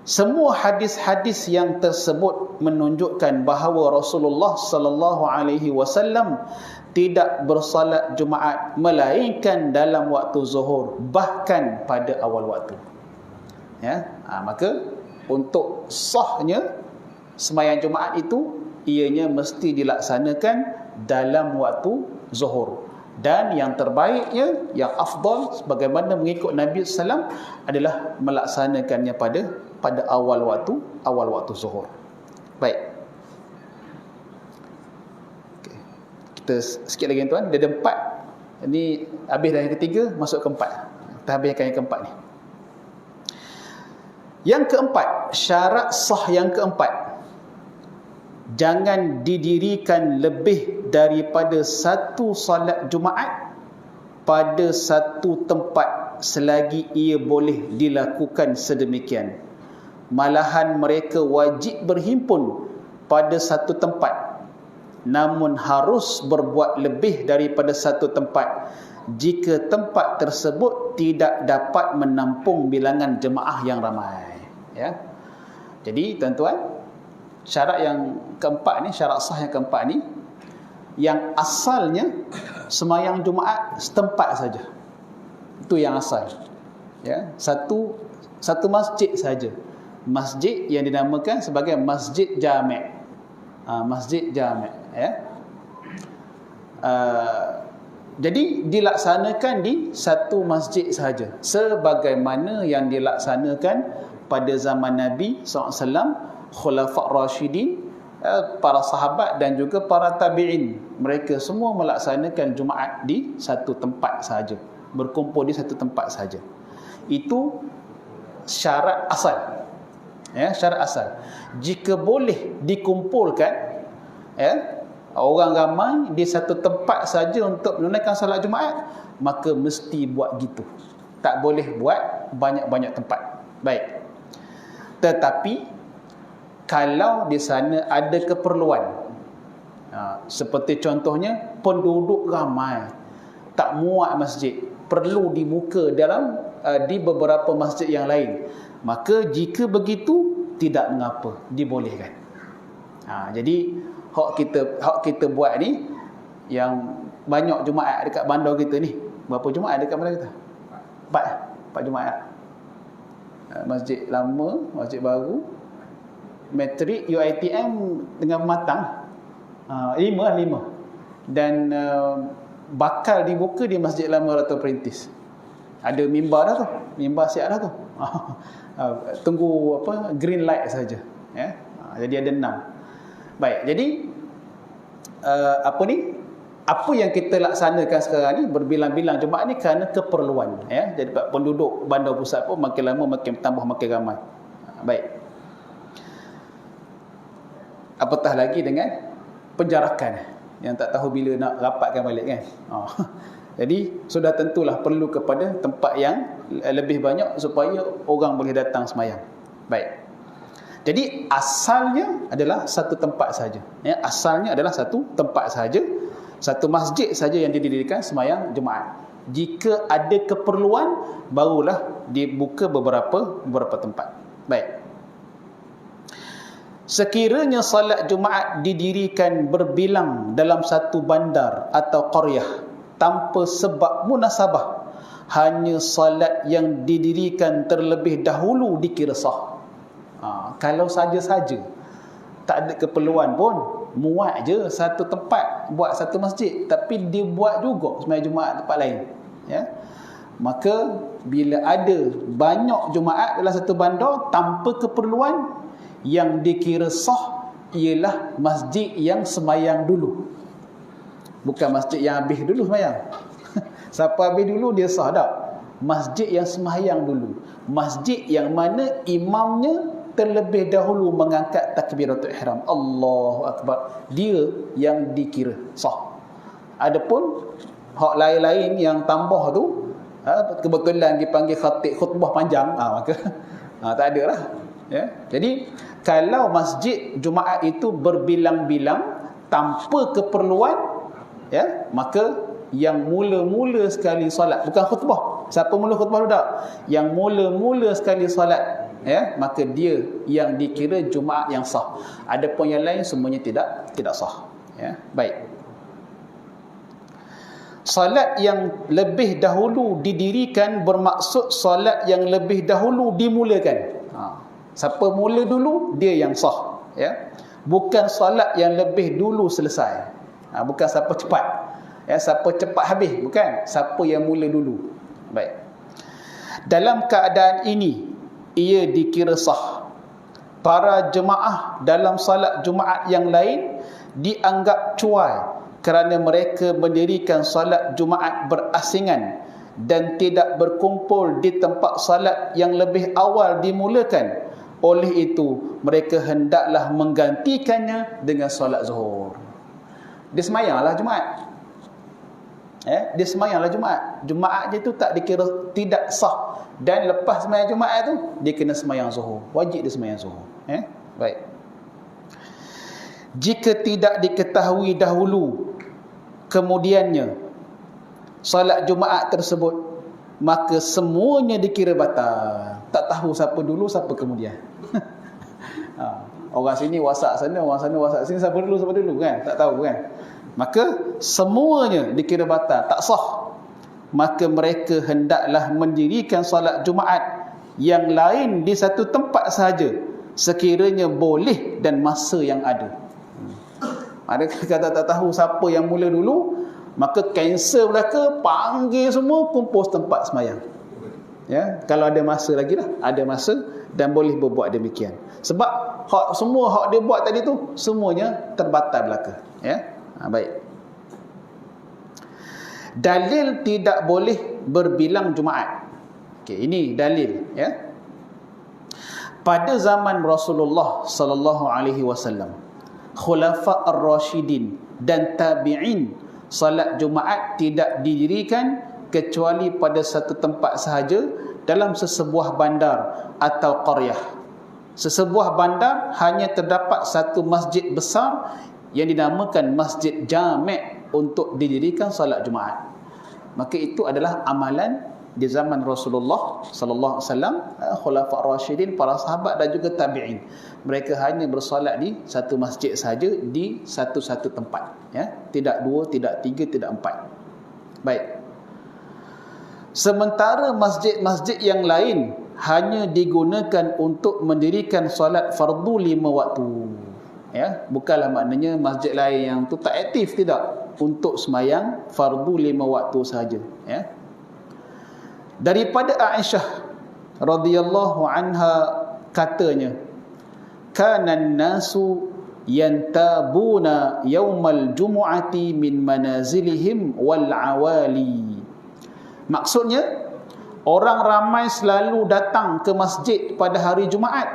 Semua hadis-hadis yang tersebut menunjukkan bahawa Rasulullah sallallahu alaihi wasallam tidak bersolat Jumaat melainkan dalam waktu zuhur, bahkan pada awal waktu. Ya, maka untuk sahnya sembahyang Jumaat itu ianya mesti dilaksanakan dalam waktu zuhur. Dan yang terbaiknya, yang afdal sebagaimana mengikut Nabi SAW adalah melaksanakannya pada awal waktu zuhur. Baik. Okay. Kita sikit lagi tuan, dia ada 4. Ini habis dah yang ketiga, masuk ke 4. Kita habiskan yang keempat ni. Yang keempat, syarat sah yang keempat, jangan didirikan lebih daripada satu salat Jumaat pada satu tempat selagi ia boleh dilakukan sedemikian. Malahan mereka wajib berhimpun pada satu tempat, namun harus berbuat lebih daripada satu tempat jika tempat tersebut tidak dapat menampung bilangan jemaah yang ramai. Ya. Jadi tuan-tuan, syarat yang keempat ni, syarat sah yang keempat ni, yang asalnya sembahyang Jumaat setempat saja. Itu yang asal. Ya, satu masjid saja. Masjid yang dinamakan sebagai Masjid Jami'. Masjid Jami', ya. Jadi dilaksanakan di satu masjid sahaja, sebagaimana yang dilaksanakan pada zaman Nabi SAW, Khulafa' Rashidin, para sahabat dan juga para tabi'in. Mereka semua melaksanakan Jumaat di satu tempat sahaja, berkumpul di satu tempat sahaja. Itu syarat asal. Ya, syarat asal. Jika boleh dikumpulkan, ya, orang ramai di satu tempat saja untuk menunaikan salat Jumaat, maka mesti buat gitu. Tak boleh buat banyak-banyak tempat. Baik. Tetapi kalau di sana ada keperluan, seperti contohnya penduduk ramai, tak muat masjid, perlu dibuka di beberapa masjid yang lain, maka jika begitu tidak mengapa, dibolehkan. Jadi hak kita buat ni, yang banyak Jumaat dekat bandar kita ni, berapa Jumaat dekat bandar kita? 4 Jumaat. Masjid lama, masjid baru, Matrik, UiTM dengan Matang, 5. Dan bakal dibuka di Masjid Lama Ratu Perintis. Ada mimbar dah tu, mimbar siap dah tu. Tunggu green light saja, ya. Jadi ada 6. Baik, jadi apa yang kita laksanakan sekarang ni, berbilang-bilang Jumaat ni kerana keperluan, ya. Jadi penduduk bandar pusat pun makin lama makin bertambah, makin ramai. Baik. Apatah lagi dengan penjarakan yang tak tahu bila nak rapatkan balik, kan. Jadi sudah tentulah perlu kepada tempat yang lebih banyak supaya orang boleh datang sembahyang. Baik. Jadi asalnya adalah satu tempat saja. Ya, asalnya adalah satu tempat saja, satu masjid saja yang didirikan sembahyang Jumaat. Jika ada keperluan, barulah dibuka beberapa tempat. Baik. Sekiranya salat Jumaat didirikan berbilang dalam satu bandar atau qaryah tanpa sebab munasabah, hanya salat yang didirikan terlebih dahulu dikira sah. Kalau saja-saja, tak ada keperluan pun, muat je satu tempat, buat satu masjid, tapi dia buat juga sembahyang Jumaat tempat lain, ya. Maka bila ada banyak Jumaat dalam satu bandar tanpa keperluan, yang dikira sah ialah masjid yang sembahyang dulu, bukan masjid yang habis dulu sembahyang. Siapa habis dulu dia sah tak? Masjid yang sembahyang dulu, masjid yang mana imamnya terlebih dahulu mengangkat takbiratul ihram, Allahu Akbar, dia yang dikira sah. Adapun hak lain-lain yang tambah tu, kebetulan dipanggil khatib khutbah panjang, maka tak ada lah, ya. Jadi kalau masjid Jumaat itu berbilang-bilang tanpa keperluan, ya, maka yang mula-mula sekali solat, bukan khutbah, siapa mula khutbah dulu tak, yang mula-mula sekali solat, ya, maka dia yang dikira Jumaat yang sah. Adapun yang lain semuanya tidak sah, ya. Baik. Salat yang lebih dahulu didirikan bermaksud salat yang lebih dahulu dimulakan. Siapa mula dulu, dia yang sah, ya. Bukan salat yang lebih dulu selesai. Bukan siapa cepat, ya, siapa cepat habis, bukan, siapa yang mula dulu. Baik. Dalam keadaan ini, ia dikira sah. Para jemaah dalam salat Jumaat yang lain dianggap cuai kerana mereka mendirikan salat Jumaat berasingan dan tidak berkumpul di tempat salat yang lebih awal dimulakan. Oleh itu, mereka hendaklah menggantikannya dengan solat zuhur. Dia semayanglah Jumaat. Dia semayanglah Jumaat. Jumaat dia tu tak dikira tidak sah. Dan lepas semayang Jumaat tu, dia kena semayang zuhur. Wajib dia semayang zuhur. Baik. Jika tidak diketahui dahulu, kemudiannya solat Jumaat tersebut, maka semuanya dikira batal. Tak tahu siapa dulu, siapa kemudian. Orang sini wasak sana, orang sana wasak sini, siapa dulu kan? Tak tahu kan? Maka semuanya dikira batal, tak sah. Maka mereka hendaklah mendirikan solat Jumaat yang lain di satu tempat sahaja, sekiranya boleh dan masa yang ada. Ada kata tak tahu siapa yang mula dulu, maka cancel belaka, panggil semua, kumpul tempat semayang. Ya, kalau ada masa lagi lah, ada masa dan boleh berbuat demikian. Sebab semua hak dia buat tadi tu semuanya terbatal belaka. Ya, baik. Dalil tidak boleh berbilang Jumaat. Okey, ini dalil, ya. Pada zaman Rasulullah sallallahu alaihi wasallam, khulafa ar-rasyidin dan tabi'in, salat Jumaat tidak didirikan kecuali pada satu tempat sahaja dalam sesebuah bandar atau qaryah. Sesebuah bandar hanya terdapat satu masjid besar yang dinamakan Masjid Jami' untuk didirikan salat Jumaat. Maka itu adalah amalan di zaman Rasulullah sallallahu alaihi wasallam, khulafa ar-rasyidin, para sahabat dan juga tabi'in. Mereka hanya bersolat di satu masjid sahaja di satu-satu tempat, ya. Tidak dua, tidak tiga, tidak empat. Baik. Sementara masjid-masjid yang lain hanya digunakan untuk mendirikan solat fardu 5 waktu. Ya, bukanlah maknanya masjid lain yang tu tak aktif, tidak. Untuk semayang fardu 5 waktu sahaja, ya. Daripada Aisyah radhiyallahu anha katanya, kanan nasu yantabuna yaumal jumu'ati min manazilihim wal awali. Maksudnya, orang ramai selalu datang ke masjid pada hari Jumaat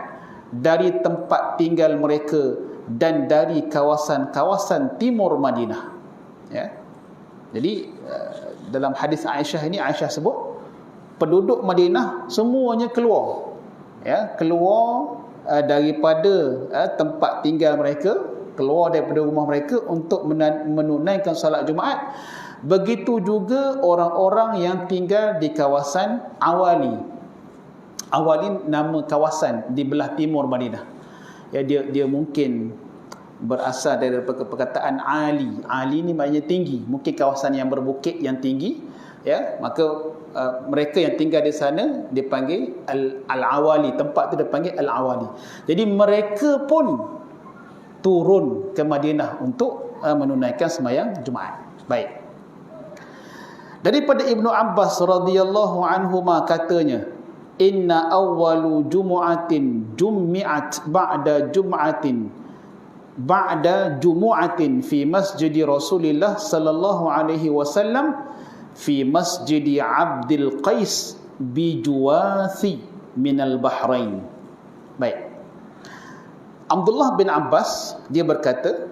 dari tempat tinggal mereka dan dari kawasan-kawasan timur Madinah. Ya. Jadi dalam hadis Aisyah ini, Aisyah sebut penduduk Madinah semuanya keluar, ya, keluar daripada tempat tinggal mereka, keluar daripada rumah mereka untuk menunaikan salat Jumaat. Begitu juga orang-orang yang tinggal di kawasan Awali. Awali nama kawasan di belah timur Madinah. Ya, dia mungkin berasal dari perkataan Ali. Ali ni maknanya tinggi, mungkin kawasan yang berbukit yang tinggi, ya. Maka mereka yang tinggal di sana dipanggil Al-Awali, tempat tu dipanggil Al-Awali. Jadi mereka pun turun ke Madinah untuk menunaikan sembahyang Jumaat. Baik. Daripada Ibnu Abbas radhiyallahu anhuma katanya, inna awwalu jumu'atin jummi'at ba'da jumu'atin fi masjidi Rasulillah sallallahu alaihi wasallam fi masjidi Abdul Qais bi Juwathi minal Bahrain. Baik. Abdullah bin Abbas dia berkata,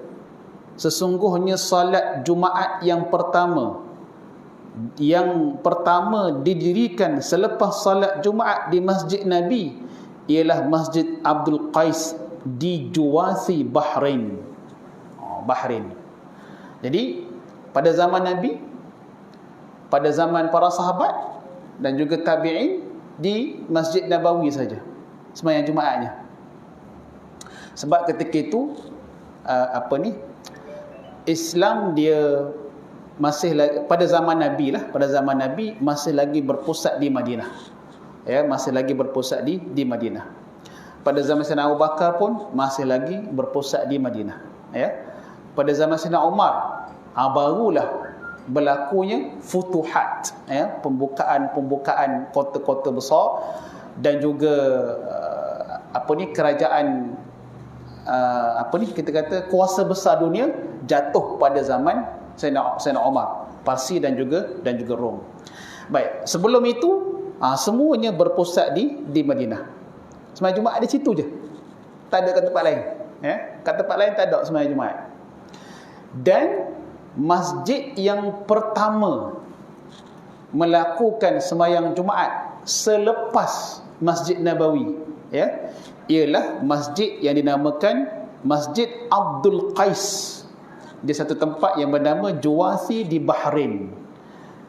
sesungguhnya salat Jumaat yang pertama didirikan selepas salat Jumaat di Masjid Nabi ialah Masjid Abdul Qais di Juwathi, Bahrain. Bahrain. Jadi pada zaman Nabi, pada zaman para sahabat dan juga tabi'in, di Masjid Nabawi saja sembahyang Jumaatnya. Sebab ketika itu Islam dia masih pada zaman Nabi lah, pada zaman Nabi masih lagi berpusat di Madinah. Ya, masih lagi berpusat di Madinah. Pada zaman Sayyidina Abu Bakar pun masih lagi berpusat di Madinah. Ya. Pada zaman Sayyidina Umar, barulah berlakunya futuhat, ya, pembukaan kota-kota besar dan juga kerajaan kita kata kuasa besar dunia jatuh pada zaman Sayyidina Umar, Parsi dan juga Rom. Baik, sebelum itu semuanya berpusat di Madinah. Sembahyang Jumaat di situ je. Tak ada kat tempat lain, ya. Kat tempat lain tak ada sembahyang Jumaat. Dan masjid yang pertama melakukan sembahyang Jumaat selepas Masjid Nabawi, ya, ialah masjid yang dinamakan Masjid Abdul Qais di satu tempat yang bernama Juwathi di Bahrain.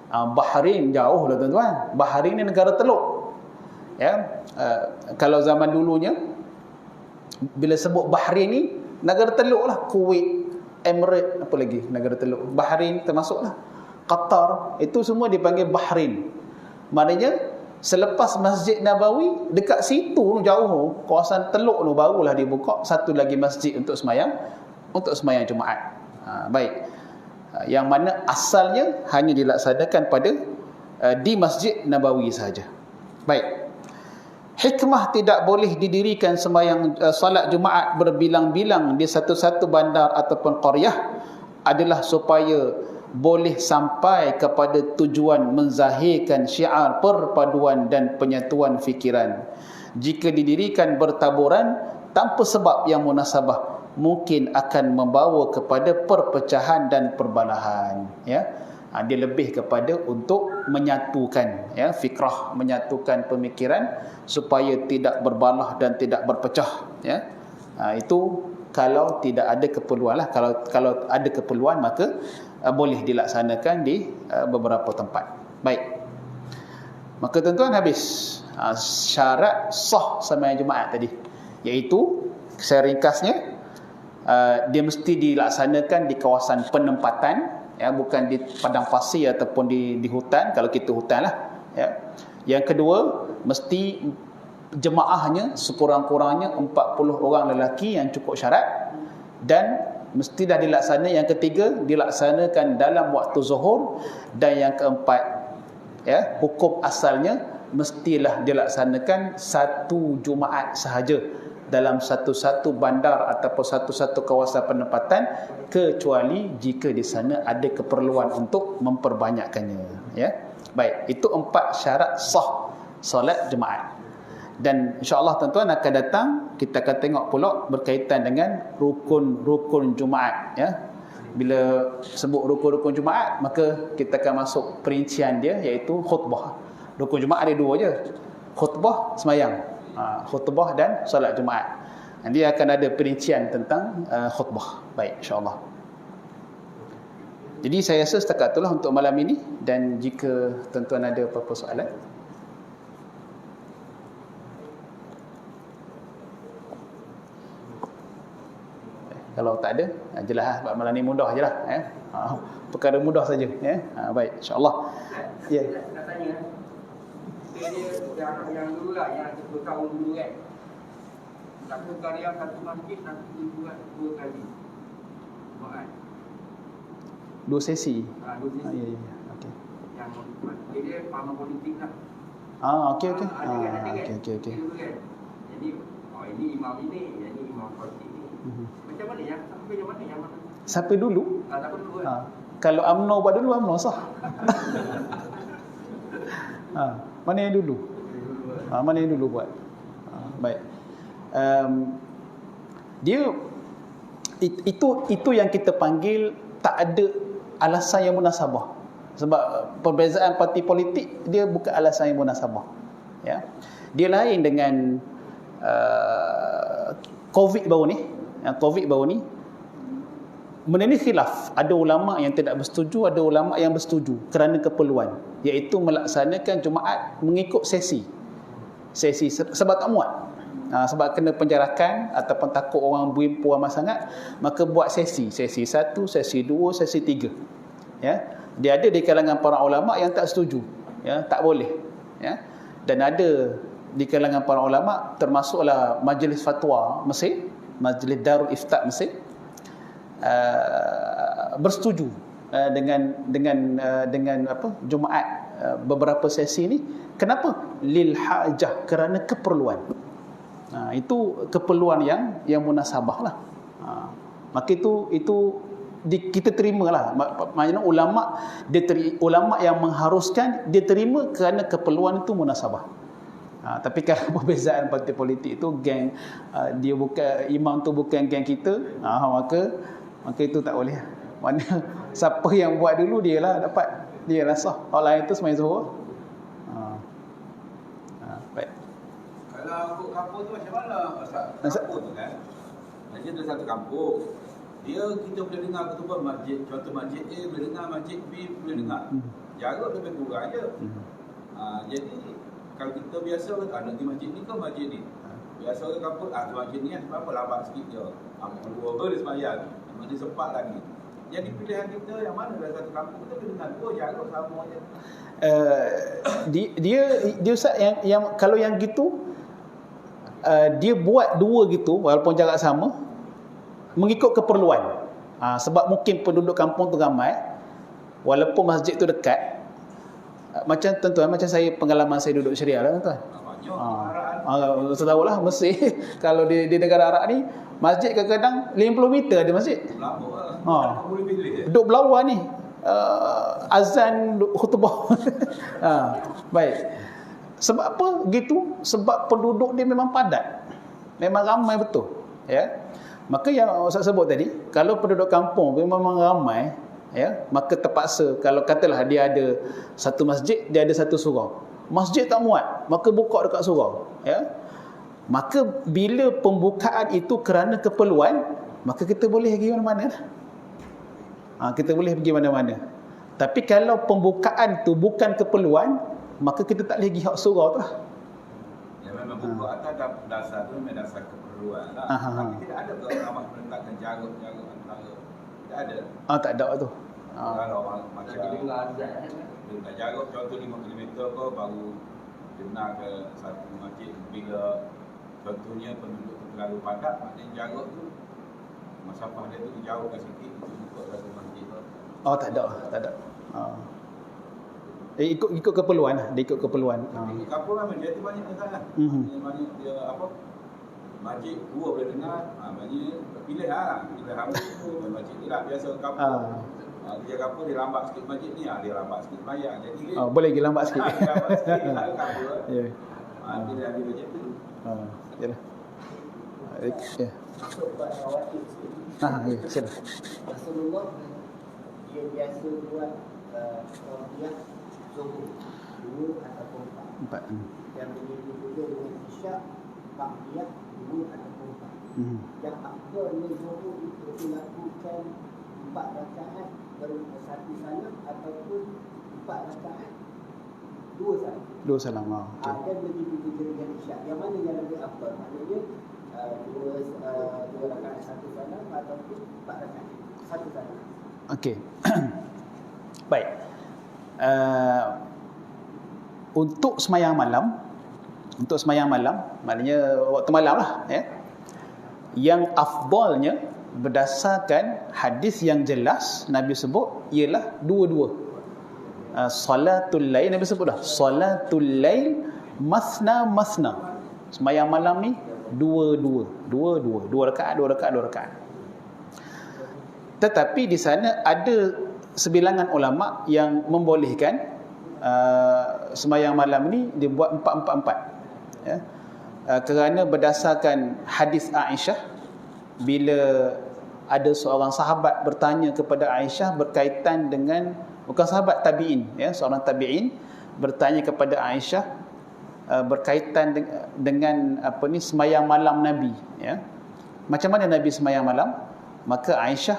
Bahrain jauh lah tuan-tuan. Bahrain ni negara teluk. Ya, kalau zaman dulunya bila sebut Bahrain ni negara teluk lah. Kuwait, Emirates, apa lagi negara teluk. Bahrain termasuklah. Qatar, itu semua dipanggil Bahrain. Maknanya selepas Masjid Nabawi, dekat situ jauh, kawasan teluk tu barulah dibuka satu lagi masjid untuk sembahyang Jumaat. Baik. Yang mana asalnya hanya dilaksanakan pada di Masjid Nabawi sahaja. Baik. Hikmah tidak boleh didirikan sembahyang salat Jumaat berbilang-bilang di satu-satu bandar ataupun qaryah adalah supaya boleh sampai kepada tujuan menzahirkan syiar perpaduan dan penyatuan fikiran. Jika didirikan bertaburan tanpa sebab yang munasabah, mungkin akan membawa kepada perpecahan dan perbalahan. Ya, dia lebih kepada untuk menyatukan, ya, fikrah, menyatukan pemikiran supaya tidak berbalah dan tidak berpecah. Ya, itu kalau tidak ada keperluan lah. Kalau ada keperluan maka boleh dilaksanakan di beberapa tempat. Baik. Maka tuan-tuan habis syarat sah sembahyang Jumaat tadi, iaitu saya ringkasnya, dia mesti dilaksanakan di kawasan penempatan, ya, bukan di padang pasir ataupun di hutan, kalau kita hutan lah, ya. Yang kedua, mesti jemaahnya sekurang-kurangnya 40 orang lelaki yang cukup syarat, dan mesti dah dilaksanakan. Yang ketiga, dilaksanakan dalam waktu zuhur, dan yang keempat, ya, hukum asalnya mestilah dilaksanakan satu Jumaat sahaja dalam satu-satu bandar ataupun satu-satu kawasan penempatan, kecuali jika di sana ada keperluan untuk memperbanyakkannya. Ya, baik, itu 4 syarat sah solat Jumaat. Dan insya-Allah tuan-tuan akan datang kita akan tengok pula berkaitan dengan rukun-rukun Jumaat, ya. Bila sebut rukun-rukun Jumaat, maka kita akan masuk perincian dia, iaitu khutbah. Rukun Jumaat ada 2 je. Khutbah, sembahyang. Khutbah dan solat Jumaat. Nanti akan ada perincian tentang khutbah. Baik, insya-Allah. Jadi saya rasa setakat itulah untuk malam ini, dan jika tuan-tuan ada apa-apa soalan, kalau tak ada, jelas lah, malam ni mudah je lah, ya. Perkara mudah saja, ya. Baik, insya-Allah. Ya. Nak tanya, dia yang dulu lah, yang 10 tahun dulu kan, satu karya satu masjid nanti buat 2 kali Jumaat. 2 sesi. 2 sesi. Ya, ya. Okey. Yang dia paham politik lah. Okey. Okey. Okey. Jadi, ini imam ini, ini imam politik ni. Macam mana yang sampai yang mana yang mana? Sampai dulu? Sampai dulu kan. Kalau UMNO buat dulu, UMNO sah. Mana yang dulu? Mana yang dulu buat? Baik. Dia itu yang kita panggil tak ada alasan yang munasabah. Sebab perbezaan parti politik dia bukan alasan yang munasabah. Ya. Dia lain dengan COVID baru ni. COVID baru ni, benda ni khilaf. Ada ulama yang tidak bersetuju, ada ulama yang bersetuju kerana keperluan, iaitu melaksanakan Jumaat mengikut sesi sebab tak muat. Sebab kena penjarakan ataupun takut orang berhimpun ramai sangat, maka buat sesi 1, sesi 2, sesi 3. Ya, dia ada di kalangan para ulama yang tak setuju, ya, tak boleh, ya. Dan ada di kalangan para ulama, termasuklah Majlis Fatwa Mesir, Majlis Darul Ifta Mesir, bersetuju dengan apa, Jumaat beberapa sesi ni. Kenapa? Lil hajah, kerana keperluan. Itu keperluan yang munasabah lah. Maka itu kita terimalah. Maknanya ulama yang mengharuskan dia terima kerana keperluan itu munasabah. Tapi kalau perbezaan parti politik itu geng, dia bukan, imam tu bukan geng kita, maka itu tak boleh. Mana siapa yang buat dulu dia lah dapat, dia lah sah. Orang lain tu semai zuhur. Baik. Kalau kampung tu macam mana? Kampung tu kan, macam ada satu kampung, Dia kita boleh dengar khutbah masjid, contoh masjid A boleh dengar, masjid B boleh dengar. Jarak lebih kurang je. Jadi kalau kita biasa nak pergi masjid ni ke masjid ni. Biasa orang kampung masjid ni sebab apa lambat sikit je. Dua dia sembahyang. Mana sempat lagi. Jadi pilihan kita yang mana dalam satu kampung kita boleh dengar dua jarak sama je. Dia Ustaz yang kalau yang gitu dia buat dua gitu walaupun jarak sama mengikut keperluan. Sebab mungkin penduduk kampung tu ramai walaupun masjid tu dekat. Macam tuan-tuan, macam pengalaman saya duduk Syariah lah tuan. Saya tahu lah Mesir kalau di negara Arab ni masjid kadang-kadang 50 meter ada masjid. Duduk belawar ni azan khutbah. Baik. Sebab apa gitu? Sebab penduduk dia memang padat. Memang ramai betul. Ya. Maka yang Ustaz sebut tadi, kalau penduduk kampung memang ramai, ya, maka terpaksa kalau katalah dia ada satu masjid, dia ada satu surau. Masjid tak muat, maka buka dekat surau, ya. Maka bila pembukaan itu kerana keperluan, maka kita boleh pergi mana-mana. Kita boleh pergi mana-mana. Tapi kalau pembukaan tu bukan keperluan, maka kita tak boleh pergi hak surau tu lah. Ya memang buka atas dasar tu memang dasar keperluan lah. Tapi tidak ada ulama menetapkan jarak antara. Tidak ada. Tak ada tu. Kalau macam tak jarak contoh 5 km ke baru kena ke satu masjid. Bila contohnya penduduk tu terlalu padat, maknanya jarak tu masafah dia tu dijauhkan sikit untuk buka satu masjid tu. Tak ada. Ikut keperluan lah. Dia ikut keperluan. Kampung lah menjadi banyak masalah. Banyak dia apa? Masjid dua boleh dengar. Banyak pilih lah. Pilih hamil tu masjid ni lah biasa kampung. Dia kampung dia lambat sikit masjid ni, dia lambat sikit bayar. Jadi boleh pergi lambat sikit. Lambat sikit lah kampung. Ya. Pilih ada macam tu. Yalah. Ya. Masuk buat rawatib sikit. Ya, sila. Rasulullah dia biasa buat tawafiyah zuhur 2 ataupun 4. Yang begitu juga dengan isyak ba'diyah 2 ataupun 4. Yang afdalnya zuhur itu dilakukan 4 rakaat satu salam ataupun 4 rakaat 2 salam. 2 salam. Okay. Dan begitu juga dengan isyak. Yang mana yang lebih afdal? Maknanya 2 rakaat satu salam ataupun 4 rakaat satu salam. Okey. Baik. Untuk semayang malam, maknanya waktu malam lah, ya. Yang afdalnya berdasarkan hadis yang jelas Nabi sebut ialah dua-dua. Salatul lail, Nabi sebut dah, salatul lail masna. Semayang malam ni dua rakaat. Tetapi di sana ada sebilangan ulama yang membolehkan semayang malam ni dibuat 4-4-4, ya. Kerana berdasarkan hadis Aisyah, bila ada seorang sahabat bertanya kepada Aisyah berkaitan dengan, bukan sahabat tabi'in, ya, seorang tabi'in bertanya kepada Aisyah berkaitan dengan semayang malam Nabi, ya. Macam mana Nabi semayang malam? Maka Aisyah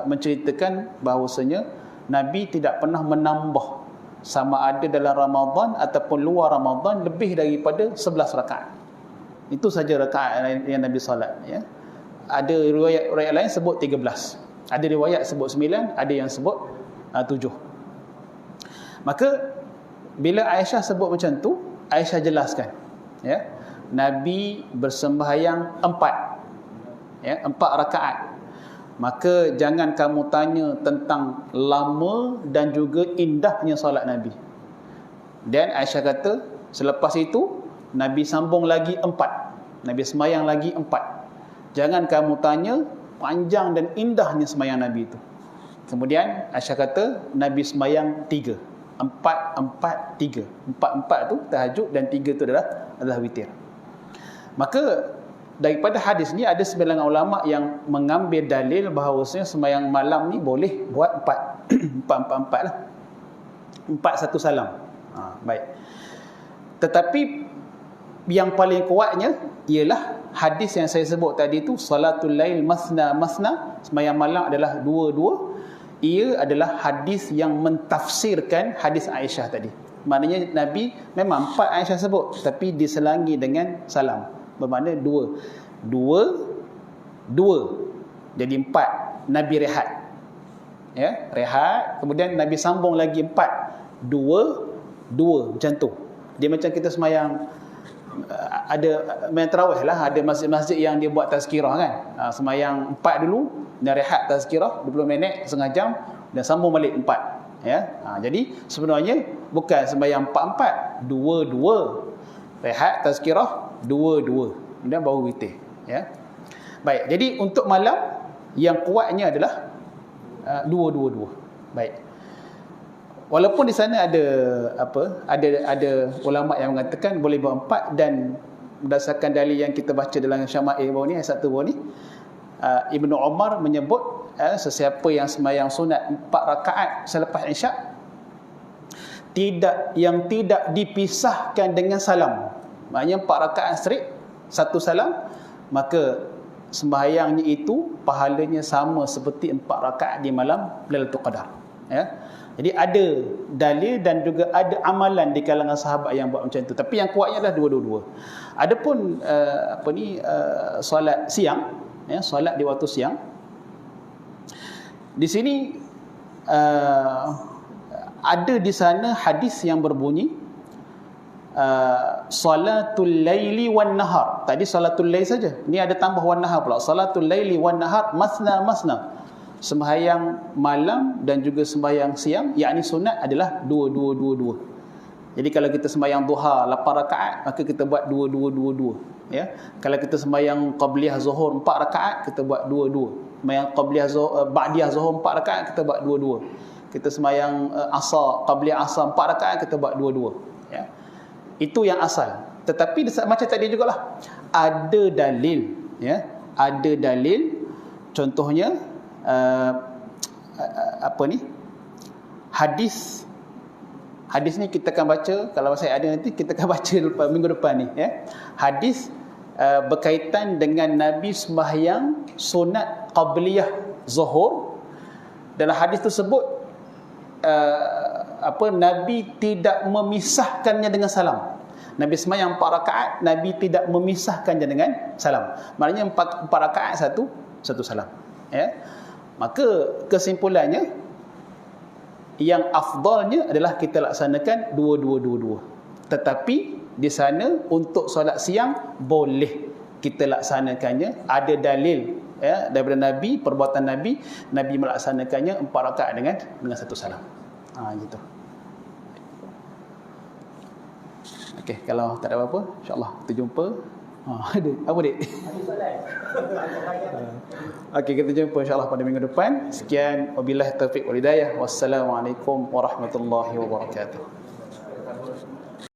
menceritakan bahawasanya Nabi tidak pernah menambah sama ada dalam Ramadan ataupun luar Ramadan lebih daripada 11 rakaat. Itu saja rakaat yang Nabi solat, ya. Ada riwayat lain sebut 13. Ada riwayat sebut 9, ada yang sebut 7. Maka bila Aisyah sebut macam tu, Aisyah jelaskan, ya, Nabi bersembahyang 4, ya, 4 rakaat. Maka jangan kamu tanya tentang lama dan juga indahnya solat Nabi. Dan Aisyah kata, selepas itu Nabi sambung lagi 4. Nabi semayang lagi 4. Jangan kamu tanya panjang dan indahnya semayang Nabi itu. Kemudian Aisyah kata Nabi semayang 3. 4, 4, 3. 4 tu tahajud dan 3 tu adalah witir. Maka daripada hadis ni ada sebilangan ulama yang mengambil dalil bahawasanya semayang malam ni boleh buat 4. 4 lah. 4 satu salam. Baik. Tetapi yang paling kuatnya ialah hadis yang saya sebut tadi tu, salatul lail masna masna, sembahyang malam adalah dua-dua. Ia adalah hadis yang mentafsirkan hadis Aisyah tadi. Maknanya Nabi memang 4 Aisyah sebut, tapi diselangi dengan salam. Bermakna dua. Jadi 4. Nabi rehat. Ya, rehat. Kemudian Nabi sambung lagi 4. Dua. Macam tu. Dia macam kita semayang, ada main tarawih lah, ada masjid-masjid yang dia buat tazkirah kan. Semayang 4 dulu, dan rehat tazkirah 20 minit, setengah jam, dan sambung balik 4. Ya. Jadi sebenarnya bukan sembahyang 4-4, 2-2. Rehat tazkirah 2-2. Kemudian baru witir, ya. Baik, jadi untuk malam yang kuatnya adalah 2-2-2. Baik. Walaupun di sana ada ulama yang mengatakan boleh buat 4, dan berdasarkan dalil yang kita baca dalam Syama'il bawah ni, ayat 1 bawah ni, Ibnu Umar menyebut sesiapa yang sembahyang sunat 4 rakaat selepas Isyak yang tidak dipisahkan dengan salam, maknanya 4 rakaat straight, 1 salam, maka sembahyangnya itu pahalanya sama seperti 4 rakaat di malam Lailatul Qadar. Ya. Jadi ada dalil dan juga ada amalan di kalangan sahabat yang buat macam tu. Tapi yang kuatnya adalah 2-2. Adapun solat siang, ya, solat di waktu siang, di sini ada di sana hadis yang berbunyi salatul laili wan nahar. Tadi salatul lail saja. Ni ada tambah wan nahar pula. Salatul laili wan nahar masna masna. Sembahyang malam dan juga sembahyang siang, yakni sunat adalah 2-2-2-2. Jadi kalau kita sembahyang duha 8 rakaat, maka kita buat 2-2-2-2, ya. Kalau kita sembahyang qabliyah zuhur 4 rakaat, kita buat 2-2. Sembahyang qabliyah ba'diyah zuhur 4 rakaat, kita buat 2-2. Kita sembahyang asar, qabliyah asar 4 rakaat, kita buat 2-2, ya. Itu yang asal. Tetapi macam tadi jugalah, ada dalil, ya. Ada dalil, contohnya hadis ni kita akan baca, kalau saya ada nanti kita akan baca minggu depan ni, ya. Hadis berkaitan dengan Nabi sembahyang sunat qabliyah zuhur. Dalam hadis tersebut Nabi tidak memisahkannya dengan salam. Nabi sembahyang 4 rakaat, Nabi tidak memisahkannya dengan salam. Maknanya 4 rakaat satu salam, ya. Maka kesimpulannya, yang afdalnya adalah kita laksanakan 2-2-2-2. Tetapi di sana untuk solat siang boleh kita laksanakannya, ada dalil, ya, daripada Nabi, perbuatan Nabi melaksanakannya 4 rakaat dengan 1 salam. Gitu. Okey, kalau tak ada apa-apa, insya-Allah kita jumpa. Ada apa, Dik? Okey, kita jumpa insya-Allah pada minggu depan. Sekian, wabillahi taufiq wal hidayah. Wassalamualaikum warahmatullahi wabarakatuh.